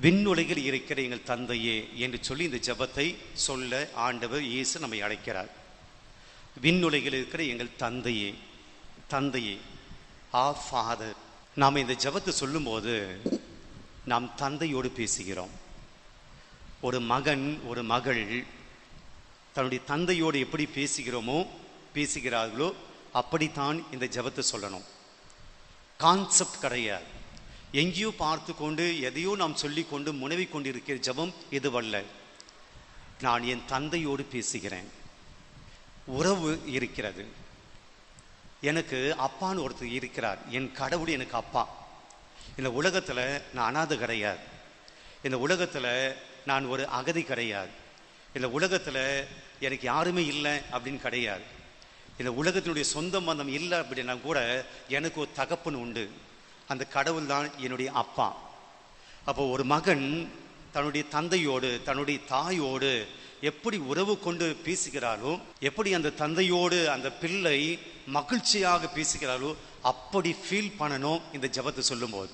விண்ணுலகில் இருக்கிற எங்கள் தந்தையே என்று சொல்லி இந்த ஜெபத்தை சொல்ல ஆண்டவர் இயேசு நம்மை அழைக்கிறார். விண்ணுலகில் இருக்கிற எங்கள் தந்தையே, தந்தையே, ஆ ஃபாதர். நாம் இந்த ஜெபத்தை சொல்லும்போது நாம் தந்தையோடு பேசுகிறோம். ஒரு மகன் ஒரு மகள் தன்னுடைய தந்தையோடு எப்படி பேசுகிறார்களோ அப்படித்தான் இந்த ஜெபத்தை சொல்லணும். கான்செப்ட் கிடையாது. எங்கேயோ பார்த்து கொண்டு எதையோ நாம் சொல்லி கொண்டு முனவி கொண்டிருக்கிற ஜெபம் இதுவல்ல. நான் என் தந்தையோடு பேசுகிறேன். உறவு இருக்கிறது. எனக்கு அப்பான்னு ஒருத்தர் இருக்கிறார். என் கடவுள் எனக்கு அப்பா. இந்த உலகத்தில் நான் அனாதை கிடையாது. இந்த உலகத்தில் நான் ஒரு அகதி கிடையாது. இந்த உலகத்தில் எனக்கு யாருமே இல்லை அப்படின்னு கிடையாது. இந்த உலகத்தினுடைய சொந்த பந்தம் இல்லை அப்படின்னா கூட எனக்கு ஒரு தகப்பன் உண்டு. அந்த கடவுள் தான் என்னுடைய அப்பா. அப்போ ஒரு மகன் தன்னுடைய தந்தையோடு தன்னுடைய தாயோடு எப்படி உறவு கொண்டு பேசுகிறாரோ, எப்படி அந்த தந்தையோடு அந்த பிள்ளை மகிழ்ச்சியாக பேசுகிறாரோ அப்படி ஃபீல் பண்ணணும் இந்த ஜெபத்தை சொல்லும்போது.